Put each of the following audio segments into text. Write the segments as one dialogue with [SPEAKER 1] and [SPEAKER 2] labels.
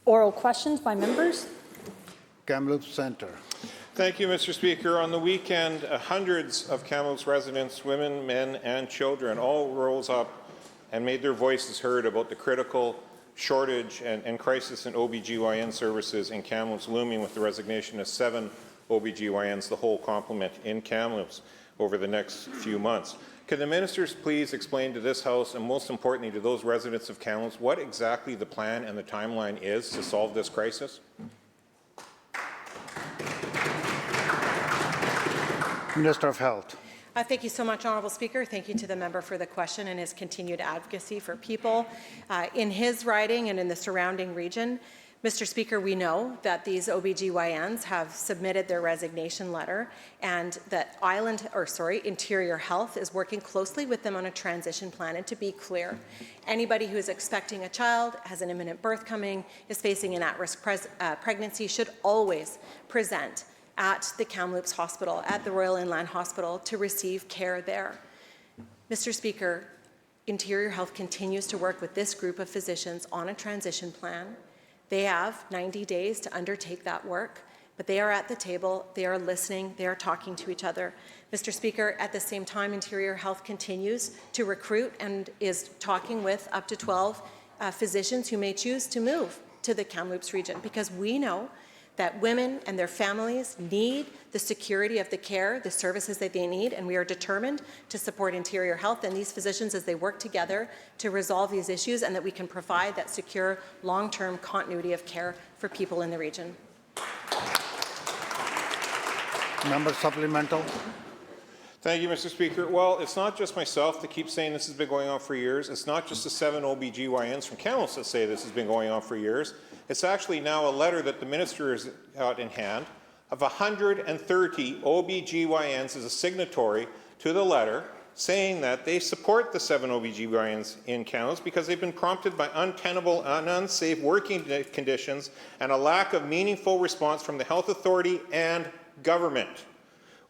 [SPEAKER 1] Oral questions by members.
[SPEAKER 2] Kamloops Centre.
[SPEAKER 3] Thank you, Mr. Speaker. On the weekend, hundreds of Kamloops residents, women, men, and children, all rose up and made their voices heard about the critical shortage and crisis in OBGYN services in Kamloops, looming with the resignation of 7 OBGYNs, the whole complement in Kamloops, over the next few months. Can the ministers please explain to this House, and most importantly to those residents of Kamloops, what exactly the plan and the timeline is to solve this crisis?
[SPEAKER 2] Minister of Health.
[SPEAKER 4] Thank you so much, Honourable Speaker. Thank you to the member for the question and his continued advocacy for people in his riding and in the surrounding region. Mr. Speaker, we know that these OBGYNs have submitted their resignation letter and that Interior Health is working closely with them on a transition plan. And to be clear, anybody who is expecting a child, has an imminent birth coming, is facing an at-risk pregnancy should always present at the Kamloops Hospital, at the Royal Inland Hospital, to receive care there. Mr. Speaker, Interior Health continues to work with this group of physicians on a transition plan. They have 90 days to undertake that work, but they are at the table, they are listening, they are talking to each other. Mr. Speaker, at the same time, Interior Health continues to recruit and is talking with up to 12 physicians who may choose to move to the Kamloops region, because we know that women and their families need the security of the care, the services that they need, and we are determined to support Interior Health and these physicians as they work together to resolve these issues, and that we can provide that secure, long-term continuity of care for people in the region.
[SPEAKER 2] Member supplemental.
[SPEAKER 3] Thank you, Mr. Speaker. Well, it's not just myself that keeps saying this has been going on for years. It's not just the 7 OBGYNs from Kamloops that say this has been going on for years. It's actually now a letter that the minister has got in hand of 130 OBGYNs as a signatory to the letter, saying that they support the 7 OBGYNs in Kamloops because they've been prompted by untenable and unsafe working conditions and a lack of meaningful response from the health authority and government.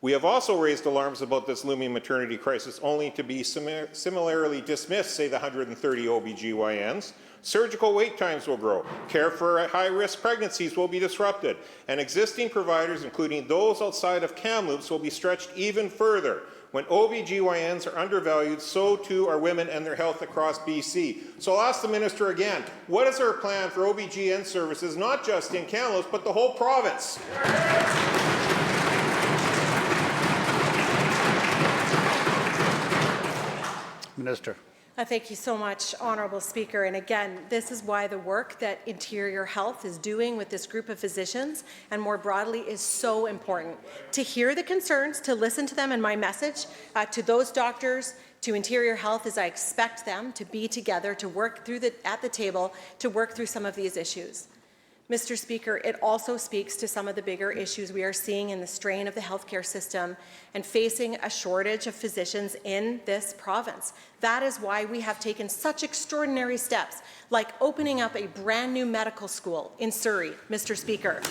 [SPEAKER 3] We have also raised alarms about this looming maternity crisis, only to be similarly dismissed, say the 130 OBGYNs. Surgical wait times will grow, care for high-risk pregnancies will be disrupted, and existing providers, including those outside of Kamloops, will be stretched even further. When OBGYNs are undervalued, so too are women and their health across BC. So I'll ask the minister again, what is our plan for OBGYN services, not just in Kamloops, but the whole province?
[SPEAKER 2] Minister.
[SPEAKER 4] Thank you so much, Honourable Speaker. And again, this is why the work that Interior Health is doing with this group of physicians and more broadly is so important. To hear the concerns, to listen to them, and my message to those doctors, to Interior Health, is I expect them to be together, to work through at the table, to work through some of these issues. Mr. Speaker, it also speaks to some of the bigger issues we are seeing in the strain of the healthcare system and facing a shortage of physicians in this province. That is why we have taken such extraordinary steps, like opening up a brand new medical school in Surrey, Mr. Speaker.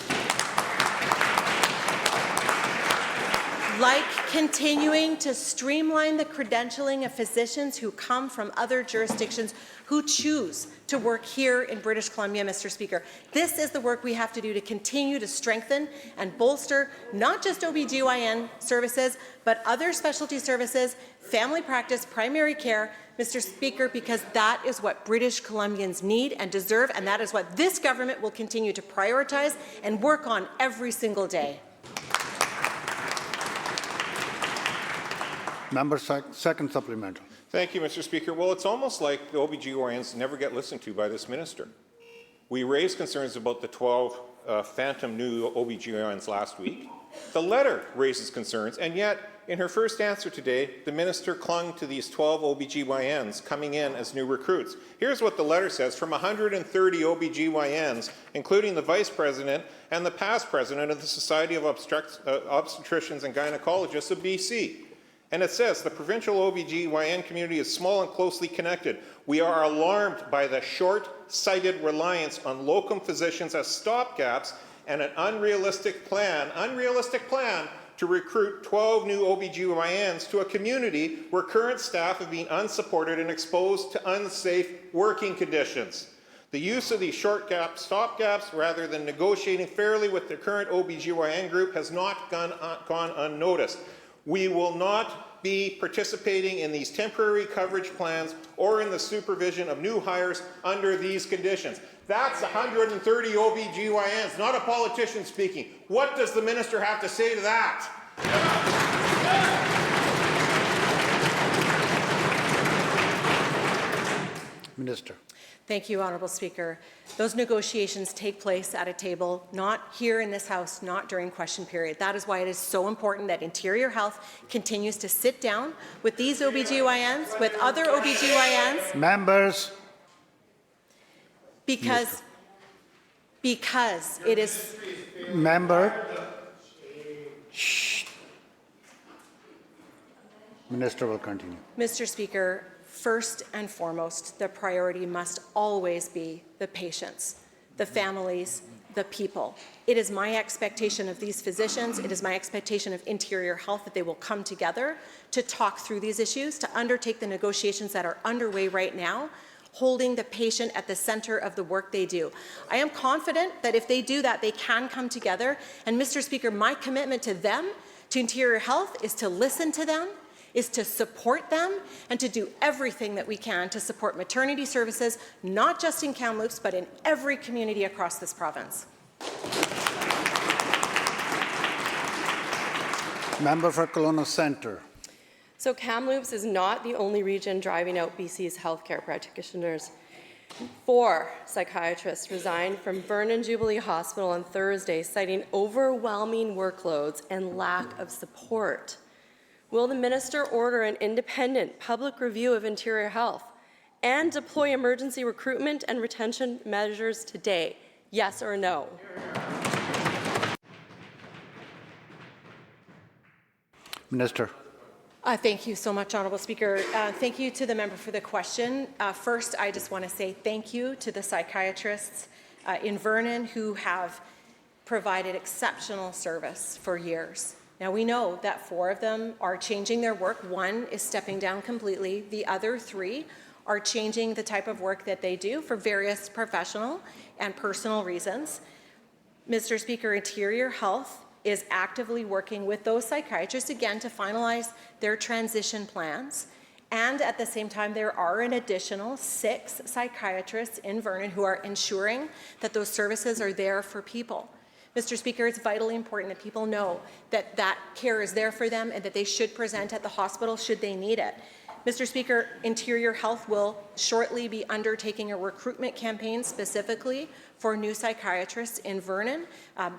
[SPEAKER 4] Like continuing to streamline the credentialing of physicians who come from other jurisdictions who choose to work here in British Columbia, Mr. Speaker. This is the work we have to do to continue to strengthen and bolster not just OBGYN services, but other specialty services, family practice, primary care, Mr. Speaker, because that is what British Columbians need and deserve, and that is what this government will continue to prioritize and work on every single day.
[SPEAKER 2] Member second supplemental.
[SPEAKER 3] Thank you, Mr. Speaker. Well, it's almost like the OBGYNs never get listened to by this minister. We raised concerns about the 12 phantom new OBGYNs last week. The letter raises concerns, and yet in her first answer today, the minister clung to these 12 OBGYNs coming in as new recruits. Here's what the letter says from 130 OBGYNs, including the Vice President and the past President of the Society of Obstetricians and Gynecologists of BC. And it says, the provincial OBGYN community is small and closely connected. We are alarmed by the short-sighted reliance on locum physicians as stopgaps and an unrealistic plan to recruit 12 new OBGYNs to a community where current staff have been unsupported and exposed to unsafe working conditions. The use of these short gaps, stopgaps, rather than negotiating fairly with the current OBGYN group has not gone unnoticed. We will not be participating in these temporary coverage plans or in the supervision of new hires under these conditions. That's 130 OBGYNs, not a politician speaking. What does the minister have to say to that?
[SPEAKER 2] Minister.
[SPEAKER 4] Thank you, Honourable Speaker. Those negotiations take place at a table, not here in this House, not during question period. That is why it is so important that Interior Health continues to sit down with these OBGYNs, with other OBGYNs.
[SPEAKER 2] Members.
[SPEAKER 4] Because it is.
[SPEAKER 2] Member. Shh. Minister will continue.
[SPEAKER 4] Mr. Speaker, first and foremost, the priority must always be the patients, the families, the people. It is my expectation of these physicians, it is my expectation of Interior Health that they will come together to talk through these issues, to undertake the negotiations that are underway right now, holding the patient at the center of the work they do. I am confident that if they do that, they can come together. And Mr. Speaker, my commitment to them, to Interior Health, is to listen to them, is to support them, and to do everything that we can to support maternity services, not just in Kamloops, but in every community across this province.
[SPEAKER 2] Member for Kelowna Centre.
[SPEAKER 1] So Kamloops is not the only region driving out BC's healthcare practitioners. 4 psychiatrists resigned from Vernon Jubilee Hospital on Thursday, citing overwhelming workloads and lack of support. Will the minister order an independent public review of Interior Health and deploy emergency recruitment and retention measures today? Yes or no?
[SPEAKER 2] Minister.
[SPEAKER 4] Thank you so much, Honourable Speaker. Thank you to the member for the question. First, I just want to say thank you to the psychiatrists in Vernon who have provided exceptional service for years. Now, we know that 4 of them are changing their work. 1 is stepping down completely. The other 3 are changing the type of work that they do for various professional and personal reasons. Mr. Speaker, Interior Health is actively working with those psychiatrists, again, to finalize their transition plans. And at the same time, there are an additional 6 psychiatrists in Vernon who are ensuring that those services are there for people. Mr. Speaker, it's vitally important that people know that that care is there for them and that they should present at the hospital should they need it. Mr. Speaker, Interior Health will shortly be undertaking a recruitment campaign specifically for new psychiatrists in Vernon.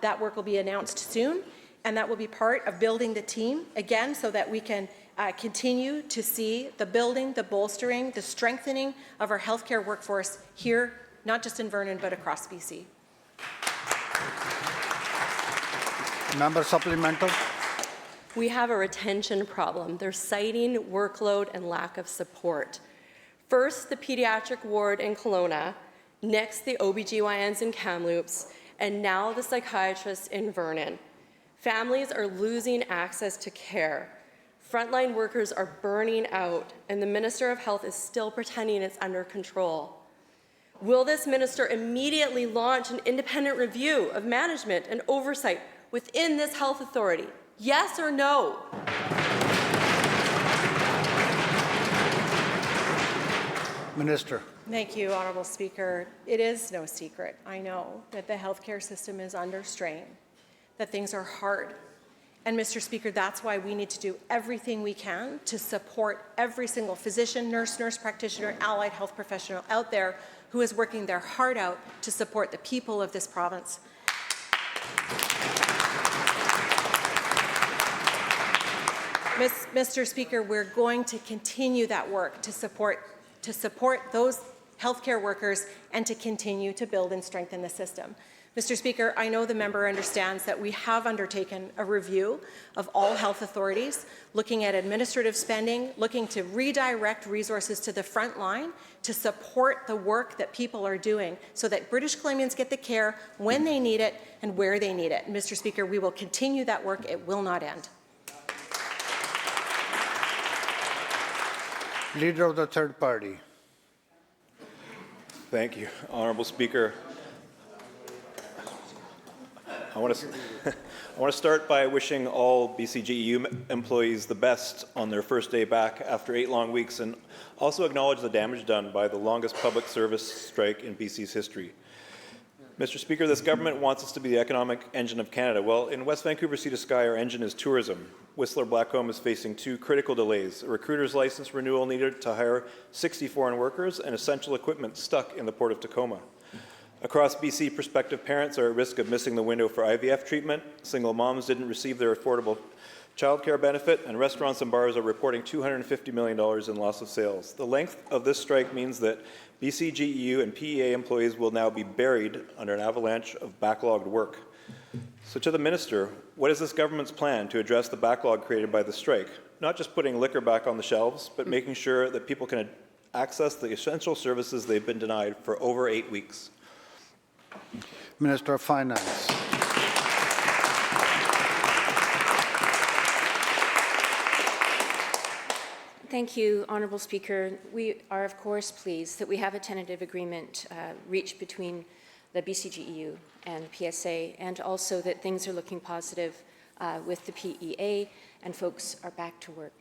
[SPEAKER 4] That work will be announced soon, and that will be part of building the team, again, so that we can continue to see the building, the bolstering, the strengthening of our healthcare workforce here, not just in Vernon, but across BC.
[SPEAKER 2] Member supplemental.
[SPEAKER 1] We have a retention problem. They're citing workload and lack of support. First, the pediatric ward in Kelowna, next the OBGYNs in Kamloops, and now the psychiatrists in Vernon. Families are losing access to care. Frontline workers are burning out, and the Minister of Health is still pretending it's under control. Will this minister immediately launch an independent review of management and oversight within this health authority? Yes or no?
[SPEAKER 2] Minister.
[SPEAKER 4] Thank you, Honourable Speaker. It is no secret, I know, that the healthcare system is under strain, that things are hard. And Mr. Speaker, that's why we need to do everything we can to support every single physician, nurse practitioner, allied health professional out there who is working their heart out to support the people of this province. Mr. Speaker, we're going to continue that work to support those healthcare workers and to continue to build and strengthen the system. Mr. Speaker, I know the member understands that we have undertaken a review of all health authorities, looking at administrative spending, looking to redirect resources to the front line to support the work that people are doing so that British Columbians get the care when they need it and where they need it. And Mr. Speaker, we will continue that work. It will not end.
[SPEAKER 2] Leader of the third party.
[SPEAKER 5] Thank you, Honourable Speaker. I want to start by wishing all BCGEU employees the best on their first day back after 8 long weeks, and also acknowledge the damage done by the longest public service strike in BC's history. Mr. Speaker, this government wants us to be the economic engine of Canada. Well, in West Vancouver Sea to Sky, our engine is tourism. Whistler Blackcomb is facing 2 critical delays: a recruiter's license renewal needed to hire 60 foreign workers, and essential equipment stuck in the Port of Tacoma. Across BC, prospective parents are at risk of missing the window for IVF treatment. Single moms didn't receive their affordable childcare benefit, and restaurants and bars are reporting $250 million in loss of sales. The length of this strike means that BCGEU and PEA employees will now be buried under an avalanche of backlogged work. So to the Minister, what is this government's plan to address the backlog created by the strike? Not just putting liquor back on the shelves, but making sure that people can access the essential services they've been denied for over 8 weeks.
[SPEAKER 2] Minister of Finance.
[SPEAKER 6] Thank you, Honourable Speaker. We are, of course, pleased that we have a tentative agreement reached between the BCGEU and PSA, and also that things are looking positive with the PEA and folks are back to work.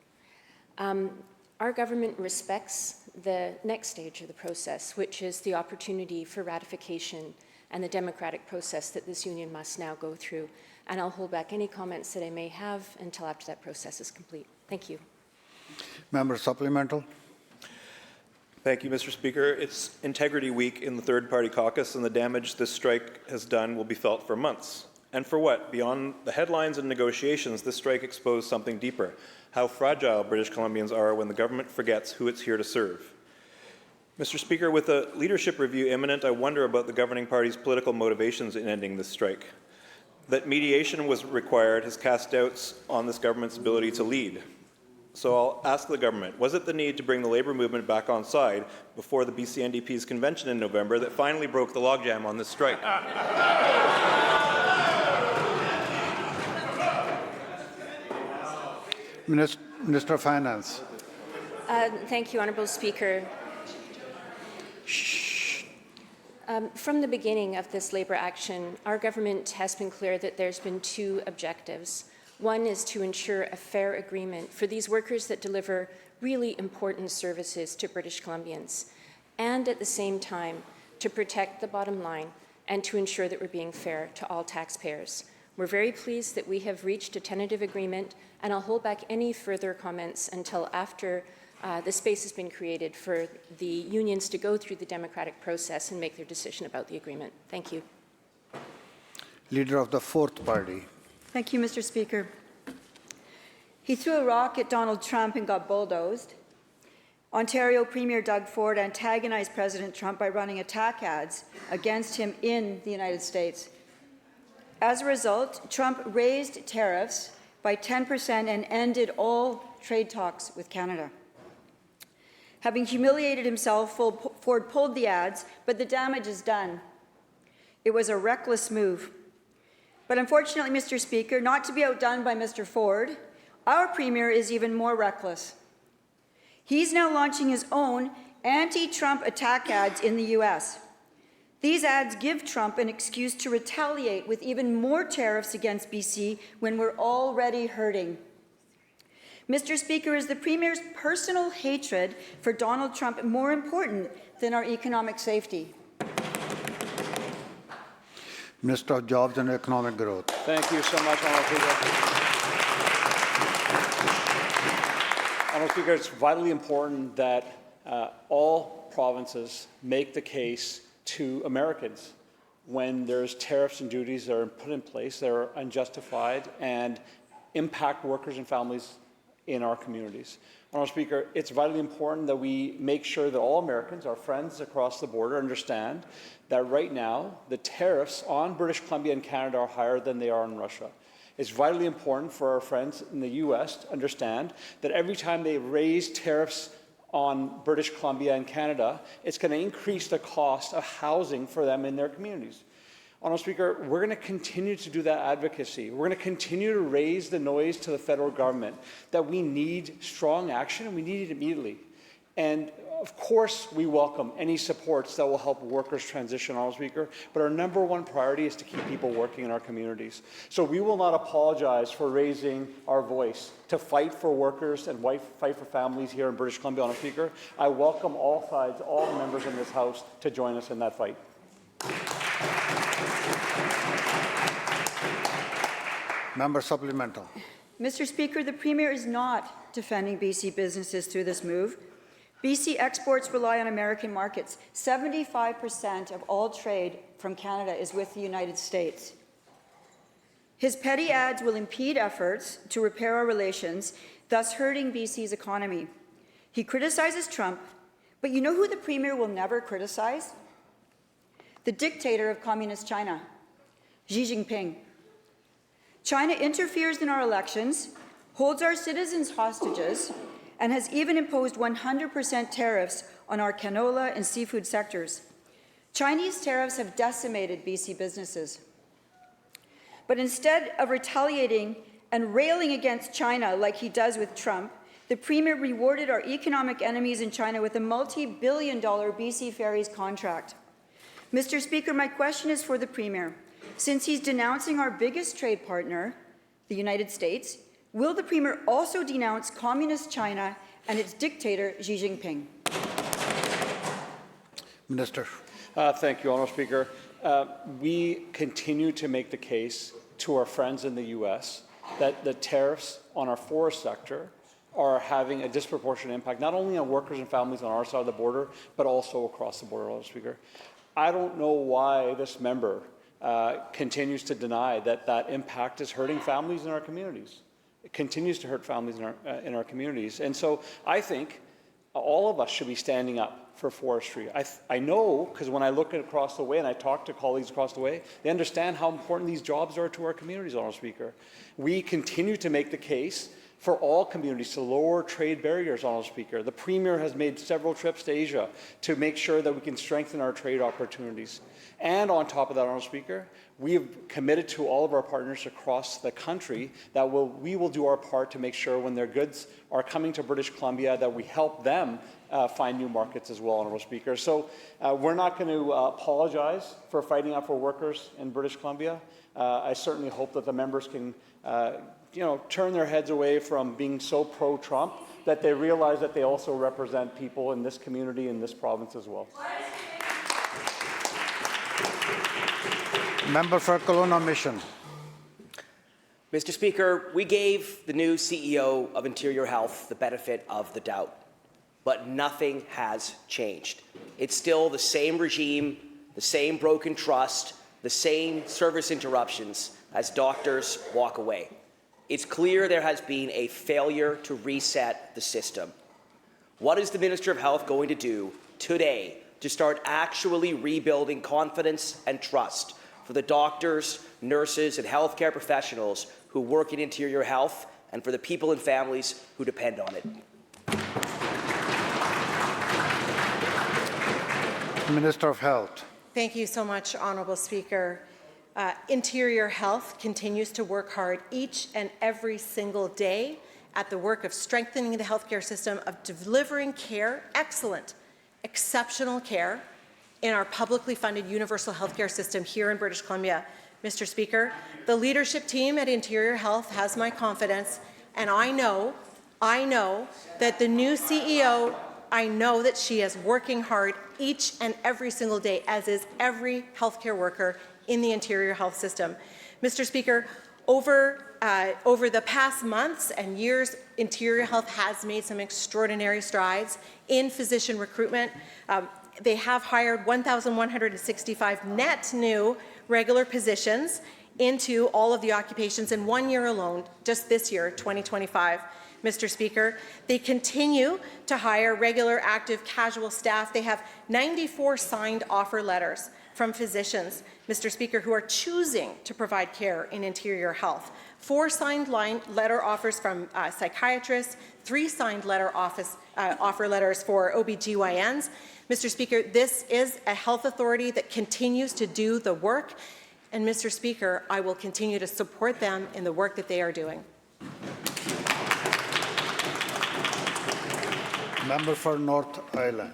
[SPEAKER 6] Our government respects the next stage of the process, which is the opportunity for ratification and the democratic process that this union must now go through. And I'll hold back any comments that I may have until after that process is complete. Thank you.
[SPEAKER 2] Member supplemental.
[SPEAKER 5] Thank you, Mr. Speaker. It's Integrity Week in the third-party caucus, and the damage this strike has done will be felt for months. And for what? Beyond the headlines and negotiations, this strike exposed something deeper: how fragile British Columbians are when the government forgets who it's here to serve. Mr. Speaker, with a leadership review imminent, I wonder about the governing party's political motivations in ending this strike. That mediation was required has cast doubts on this government's ability to lead. So I'll ask the government, was it the need to bring the labour movement back on side before the BC NDP's convention in November that finally broke the logjam on this strike?
[SPEAKER 2] Minister of Finance.
[SPEAKER 6] Thank you, Honourable Speaker. From the beginning of this labour action, our government has been clear that there's been 2 objectives. One is to ensure a fair agreement for these workers that deliver really important services to British Columbians, and at the same time to protect the bottom line and to ensure that we're being fair to all taxpayers. We're very pleased that we have reached a tentative agreement, and I'll hold back any further comments until after the space has been created for the unions to go through the democratic process and make their decision about the agreement. Thank you.
[SPEAKER 2] Leader of the Fourth Party.
[SPEAKER 7] Thank you, Mr. Speaker. He threw a rock at Donald Trump and got bulldozed. Ontario Premier Doug Ford antagonized President Trump by running attack ads against him in the United States. As a result, Trump raised tariffs by 10% and ended all trade talks with Canada. Having humiliated himself, Ford pulled the ads, but the damage is done. It was a reckless move. But unfortunately, Mr. Speaker, not to be outdone by Mr. Ford, our Premier is even more reckless. He's now launching his own anti-Trump attack ads in the U.S. These ads give Trump an excuse to retaliate with even more tariffs against BC when we're already hurting. Mr. Speaker, is the Premier's personal hatred for Donald Trump more important than our economic safety?
[SPEAKER 2] Minister of Jobs and Economic Growth.
[SPEAKER 8] Thank you so much, Honourable Speaker. Honourable Speaker, it's vitally important that all provinces make the case to Americans when there's tariffs and duties that are put in place that are unjustified and impact workers and families in our communities. Honourable Speaker, it's vitally important that we make sure that all Americans, our friends across the border, understand that right now the tariffs on British Columbia and Canada are higher than they are in Russia. It's vitally important for our friends in the U.S. to understand that every time they raise tariffs on British Columbia and Canada, it's going to increase the cost of housing for them in their communities. Honourable Speaker, we're going to continue to do that advocacy. We're going to continue to raise the noise to the federal government that we need strong action, and we need it immediately. And of course, we welcome any supports that will help workers transition, Honourable Speaker, but our number one priority is to keep people working in our communities. So we will not apologize for raising our voice to fight for workers and fight for families here in British Columbia, Honourable Speaker. I welcome all sides, all members in this House to join us in that fight.
[SPEAKER 2] Member supplemental.
[SPEAKER 7] Mr. Speaker, the Premier is not defending BC businesses through this move. BC exports rely on American markets. 75% of all trade from Canada is with the United States. His petty ads will impede efforts to repair our relations, thus hurting BC's economy. He criticizes Trump, but you know who the Premier will never criticize? The dictator of Communist China, Xi Jinping. China interferes in our elections, holds our citizens hostages, and has even imposed 100% tariffs on our canola and seafood sectors. Chinese tariffs have decimated BC businesses. But instead of retaliating and railing against China like he does with Trump, the Premier rewarded our economic enemies in China with a multi-billion-dollar BC Ferries contract. Mr. Speaker, my question is for the Premier. Since he's denouncing our biggest trade partner, the United States, will the Premier also denounce Communist China and its dictator, Xi Jinping?
[SPEAKER 2] Minister.
[SPEAKER 8] Thank you, Honourable Speaker. We continue to make the case to our friends in the U.S. that the tariffs on our forest sector are having a disproportionate impact, not only on workers and families on our side of the border, but also across the border, Honourable Speaker. I don't know why this member continues to deny that that impact is hurting families in our communities. It continues to hurt families in our communities. And so I think all of us should be standing up for forestry. I know, because when I look across the way and I talk to colleagues across the way, they understand how important these jobs are to our communities, Honourable Speaker. We continue to make the case for all communities to lower trade barriers, Honourable Speaker. The Premier has made several trips to Asia to make sure that we can strengthen our trade opportunities. And on top of that, Honourable Speaker, we have committed to all of our partners across the country that we will do our part to make sure when their goods are coming to British Columbia that we help them find new markets as well, Honourable Speaker. So we're not going to apologize for fighting out for workers in British Columbia. I certainly hope that the members can turn their heads away from being so pro-Trump that they realize that they also represent people in this community, in this province as well.
[SPEAKER 2] Member for Kelowna Mission.
[SPEAKER 9] Mr. Speaker, we gave the new CEO of Interior Health the benefit of the doubt, but nothing has changed. It's still the same regime, the same broken trust, the same service interruptions as doctors walk away. It's clear there has been a failure to reset the system. What is the Minister of Health going to do today to start actually rebuilding confidence and trust for the doctors, nurses, and healthcare professionals who work in Interior Health and for the people and families who depend on it?
[SPEAKER 2] Minister of Health.
[SPEAKER 4] Thank you so much, Honourable Speaker. Interior Health continues to work hard each and every single day at the work of strengthening the healthcare system, of delivering care, excellent, exceptional care in our publicly funded universal healthcare system here in British Columbia. Mr. Speaker, the leadership team at Interior Health has my confidence, and I know that the new CEO, I know that she is working hard each and every single day, as is every healthcare worker in the Interior Health system. Mr. Speaker, over the past months and years, Interior Health has made some extraordinary strides in physician recruitment. They have hired 1,165 net new regular positions into all of the occupations in 1 year alone, just this year, 2025. Mr. Speaker, they continue to hire regular, active, casual staff. They have 94 signed offer letters from physicians, Mr. Speaker, who are choosing to provide care in Interior Health. 4 signed letter offers from psychiatrists, 3 signed offer letters for OBGYNs. Mr. Speaker, this is a health authority that continues to do the work, and Mr. Speaker, I will continue to support them in the work that they are doing.
[SPEAKER 2] Member for North Island.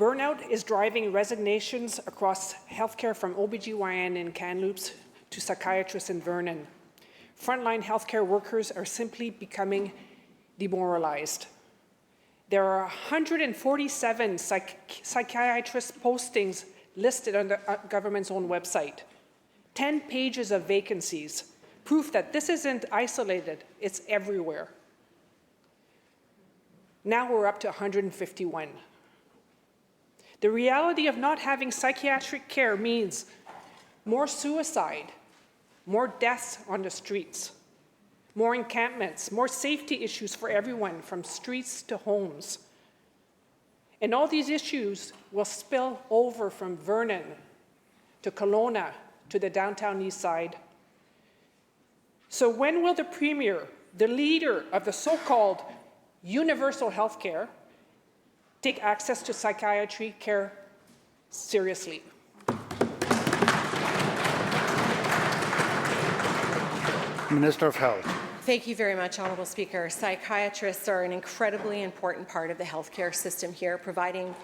[SPEAKER 10] Burnout is driving resignations across healthcare from OBGYN in Kamloops to psychiatrists in Vernon. Frontline healthcare workers are simply becoming demoralized. There are 147 psychiatrist postings listed on the government's own website. 10 pages of vacancies, proof that this isn't isolated, it's everywhere. Now we're up to 151. The reality of not having psychiatric care means more suicide, more deaths on the streets, more encampments, more safety issues for everyone from streets to homes. And all these issues will spill over from Vernon to Kelowna to the downtown east side. So when will the Premier, the leader of the so-called universal health care, take access to psychiatry care seriously?
[SPEAKER 2] Minister of Health.
[SPEAKER 4] Thank you very much, Honourable Speaker. Psychiatrists are an incredibly important part of the healthcare system here, providing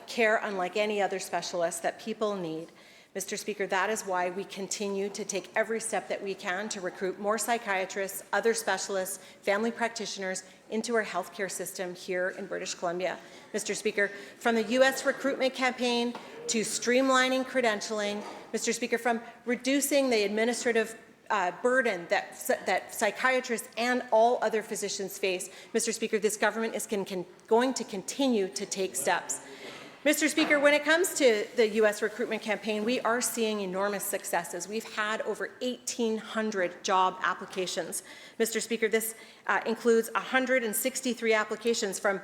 [SPEAKER 4] care unlike any other specialist that people need. Mr. Speaker, that is why we continue to take every step that we can to recruit more psychiatrists, other specialists, family practitioners into our healthcare system here in British Columbia. Mr. Speaker, from the U.S. recruitment campaign to streamlining credentialing, Mr. Speaker, from reducing the administrative burden that psychiatrists and all other physicians face, Mr. Speaker, this government is going to continue to take steps. Mr. Speaker, when it comes to the U.S. recruitment campaign, we are seeing enormous successes. We've had over 1,800 job applications. Mr. Speaker, this includes 163 applications from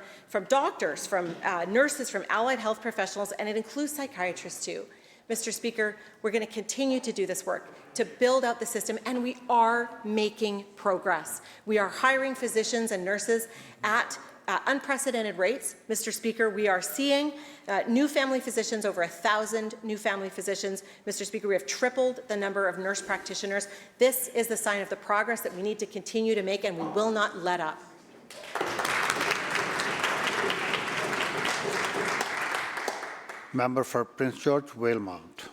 [SPEAKER 4] doctors, from nurses, from allied health professionals, and it includes psychiatrists too. Mr. Speaker, we're going to continue to do this work to build out the system, and we are making progress. We are hiring physicians and nurses at unprecedented rates. Mr. Speaker, we are seeing new family physicians, over 1,000 new family physicians. Mr. Speaker, we have tripled the number of nurse practitioners. This is the sign of the progress that we need to continue to make, and we will not let up.
[SPEAKER 2] Member for Prince George, Valemount.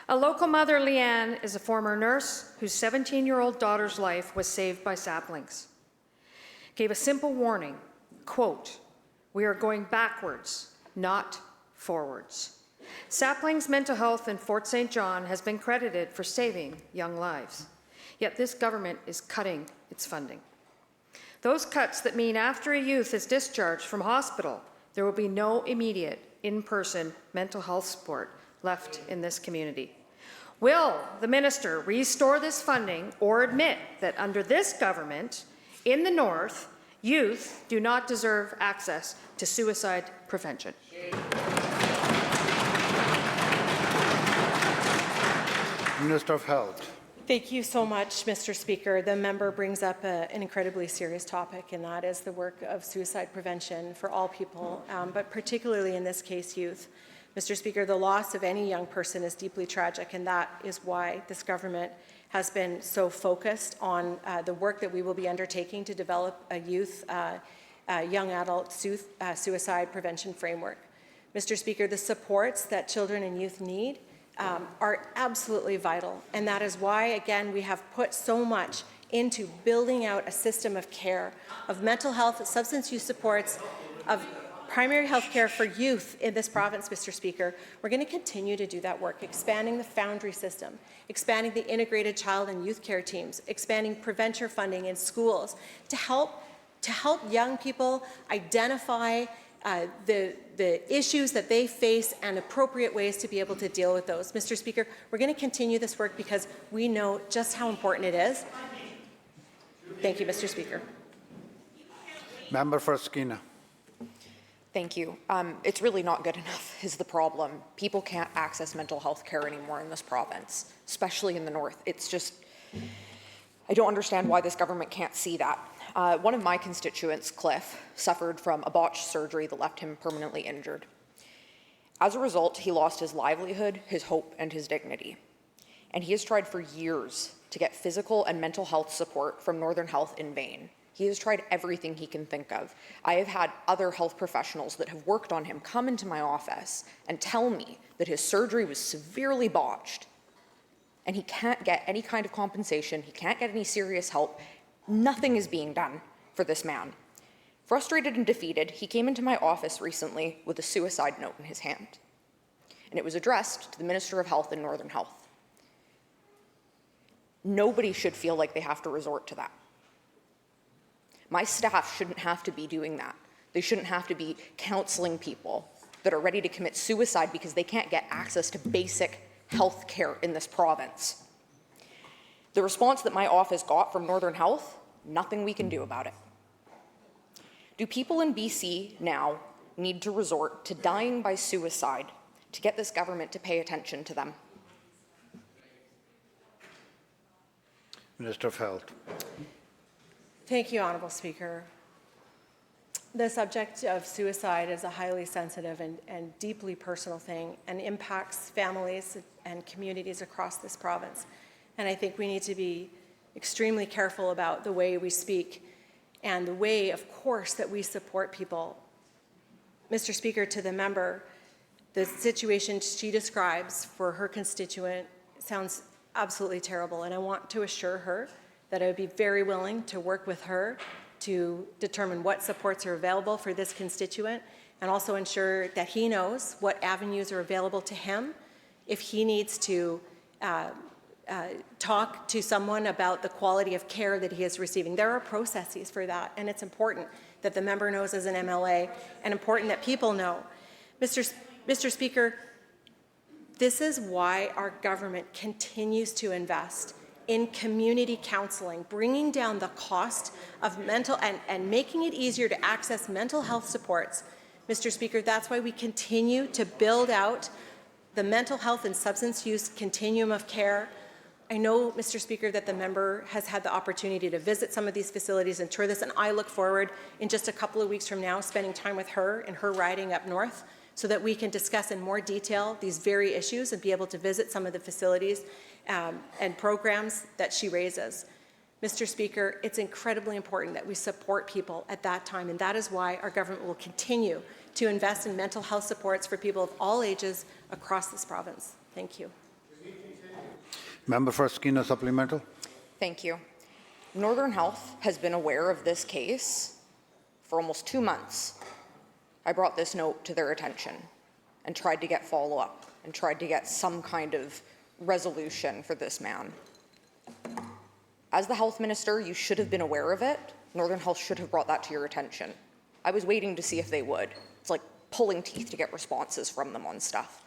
[SPEAKER 11] A local mother, Leanne, is a former nurse whose 17-year-old daughter's life was saved by saplings. Gave a simple warning, quote, "We are going backwards, not forwards." Saplings Mental Health in Fort St. John has been credited for saving young lives. Yet this government is cutting its funding. Those cuts that mean after a youth is discharged from hospital, there will be no immediate in-person mental health support left in this community. Will the minister restore this funding or admit that under this government, in the North, youth do not deserve access to suicide prevention?
[SPEAKER 2] Minister of Health.
[SPEAKER 4] Thank you so much, Mr. Speaker. The member brings up an incredibly serious topic, and that is the work of suicide prevention for all people, but particularly in this case, youth. Mr. Speaker, the loss of any young person is deeply tragic, and that is why this government has been so focused on the work that we will be undertaking to develop a young adult suicide prevention framework. Mr. Speaker, the supports that children and youth need are absolutely vital, and that is why, again, we have put so much into building out a system of care, of mental health, substance use supports, of primary health care for youth in this province, Mr. Speaker. We're going to continue to do that work, expanding the Foundry system, expanding the integrated child and youth care teams, expanding prevention funding in schools to help young people identify the issues that they face and appropriate ways to be able to deal with those. Mr. Speaker, we're going to continue this work because we know just how important it is. Thank you, Mr. Speaker.
[SPEAKER 2] Member for Skeena.
[SPEAKER 12] Thank you. It's really not good enough is the problem. People can't access mental health care anymore in this province, especially in the North. It's just, I don't understand why this government can't see that. One of my constituents, Cliff, suffered from a botched surgery that left him permanently injured. As a result, he lost his livelihood, his hope, and his dignity. And he has tried for years to get physical and mental health support from Northern Health in vain. He has tried everything he can think of. I have had other health professionals that have worked on him come into my office and tell me that his surgery was severely botched and he can't get any kind of compensation, he can't get any serious help. Nothing is being done for this man. Frustrated and defeated, he came into my office recently with a suicide note in his hand. And it was addressed to the Minister of Health in Northern Health. Nobody should feel like they have to resort to that. My staff shouldn't have to be doing that. They shouldn't have to be counseling people that are ready to commit suicide because they can't get access to basic health care in this province. The response that my office got from Northern Health, nothing we can do about it. Do people in BC now need to resort to dying by suicide to get this government to pay attention to them?
[SPEAKER 2] Minister of Health.
[SPEAKER 4] Thank you, Honourable Speaker. The subject of suicide is a highly sensitive and deeply personal thing and impacts families and communities across this province. And I think we need to be extremely careful about the way we speak and the way, of course, that we support people. Mr. Speaker, to the member, the situation she describes for her constituent sounds absolutely terrible, and I want to assure her that I would be very willing to work with her to determine what supports are available for this constituent and also ensure that he knows what avenues are available to him if he needs to talk to someone about the quality of care that he is receiving. There are processes for that, and it's important that the member knows as an MLA and important that people know. Mr. Speaker, this is why our government continues to invest in community counseling, bringing down the cost of mental and making it easier to access mental health supports. Mr. Speaker, that's why we continue to build out the mental health and substance use continuum of care. I know, Mr. Speaker, that the member has had the opportunity to visit some of these facilities and tour this, and I look forward in just a couple of weeks from now spending time with her in her riding up north so that we can discuss in more detail these very issues and be able to visit some of the facilities and programs that she raises. Mr. Speaker, it's incredibly important that we support people at that time, and that is why our government will continue to invest in mental health supports for people of all ages across this province. Thank you.
[SPEAKER 2] Member for Skeena supplemental.
[SPEAKER 12] Thank you. Northern Health has been aware of this case for almost 2 months. I brought this note to their attention and tried to get follow-up and tried to get some kind of resolution for this man. As the health minister, you should have been aware of it. Northern Health should have brought that to your attention. I was waiting to see if they would. It's like pulling teeth to get responses from them on stuff.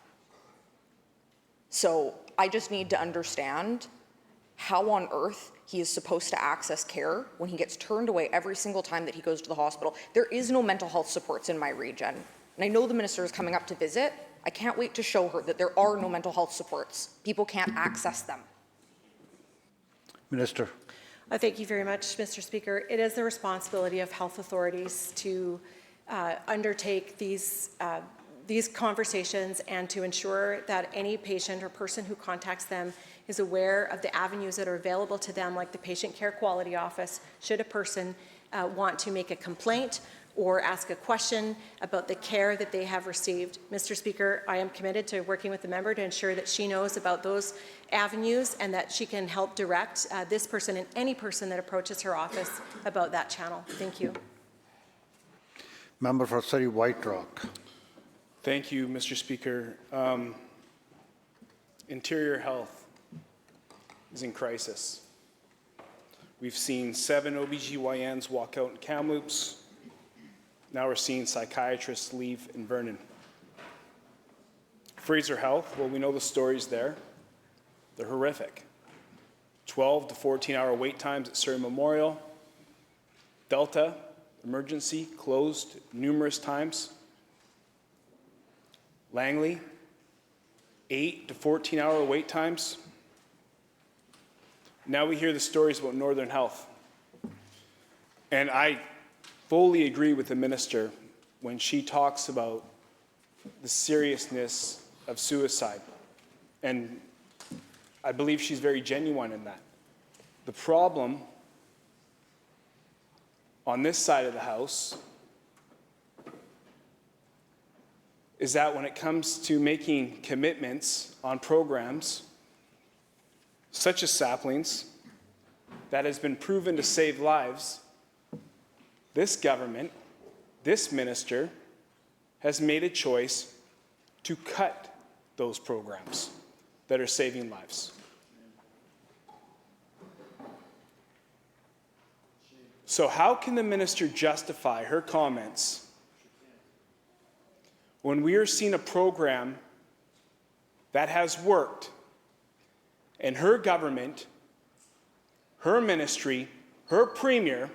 [SPEAKER 12] So I just need to understand how on earth he is supposed to access care when he gets turned away every single time that he goes to the hospital. There is no mental health supports in my region. And I know the minister is coming up to visit. I can't wait to show her that there are no mental health supports. People can't access them.
[SPEAKER 2] Minister.
[SPEAKER 4] Thank you very much, Mr. Speaker. It is the responsibility of health authorities to undertake these conversations and to ensure that any patient or person who contacts them is aware of the avenues that are available to them, like the Patient Care Quality Office, should a person want to make a complaint or ask a question about the care that they have received. Mr. Speaker, I am committed to working with the member to ensure that she knows about those avenues and that she can help direct this person and any person that approaches her office about that channel. Thank you.
[SPEAKER 2] Member for Surrey White Rock.
[SPEAKER 13] Thank you, Mr. Speaker. Interior Health is in crisis. We've seen 7 OBGYNs walk out in Kamloops. Now we're seeing psychiatrists leave in Vernon. Fraser Health, well, we know the stories there. They're horrific. 12 to 14-hour wait times at Surrey Memorial. Delta Emergency closed numerous times. Langley, 8 to 14-hour wait times. Now we hear the stories about Northern Health. And I fully agree with the minister when she talks about the seriousness of suicide. And I believe she's very genuine in that. The problem on this side of the House is that when it comes to making commitments on programs such as saplings that has been proven to save lives, this government, this minister, has made a choice to cut those programs that are saving lives. So how can the minister justify her comments when we are seeing a program that has worked and her government, her ministry, her premier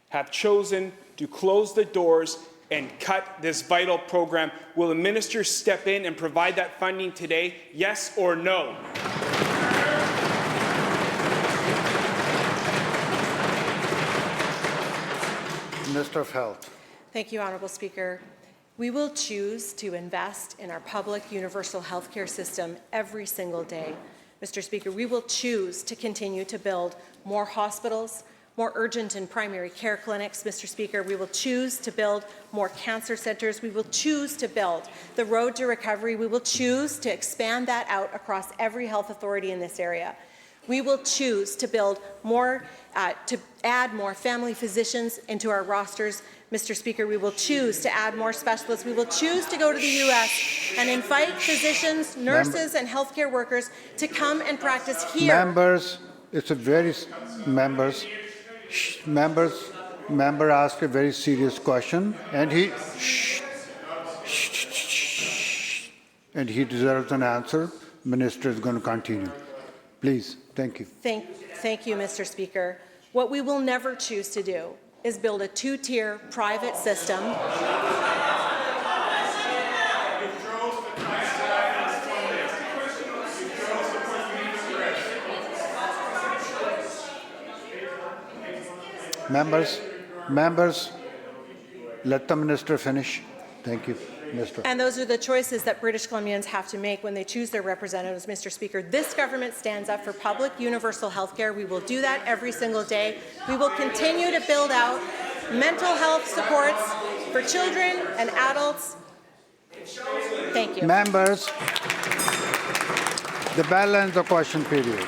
[SPEAKER 13] have chosen to close the doors and cut this vital program? Will the minister step in and provide that funding today, yes or no?
[SPEAKER 2] Minister of Health.
[SPEAKER 4] Thank you, Honourable Speaker. We will choose to invest in our public universal healthcare system every single day. Mr. Speaker, we will choose to continue to build more hospitals, more urgent and primary care clinics. Mr. Speaker, we will choose to build more cancer centres. We will choose to build the road to recovery. We will choose to expand that out across every health authority in this area. We will choose to build more, to add more family physicians into our rosters. Mr. Speaker, we will choose to add more specialists. We will choose to go to the U.S. and invite physicians, nurses, and healthcare workers to come and practice here.
[SPEAKER 2] Members, it's a very, member asked a very serious question, and he deserves an answer. Minister is going to continue. Please, thank you.
[SPEAKER 4] Thank you, Mr. Speaker. What we will never choose to do is build a two-tier private system.
[SPEAKER 2] Members, let the minister finish. Thank you, Minister.
[SPEAKER 4] And those are the choices that British Columbians have to make when they choose their representatives, Mr. Speaker. This government stands up for public universal health care. We will do that every single day. We will continue to build out mental health supports for children and adults. Thank you.
[SPEAKER 2] Members, the bell ends the question period.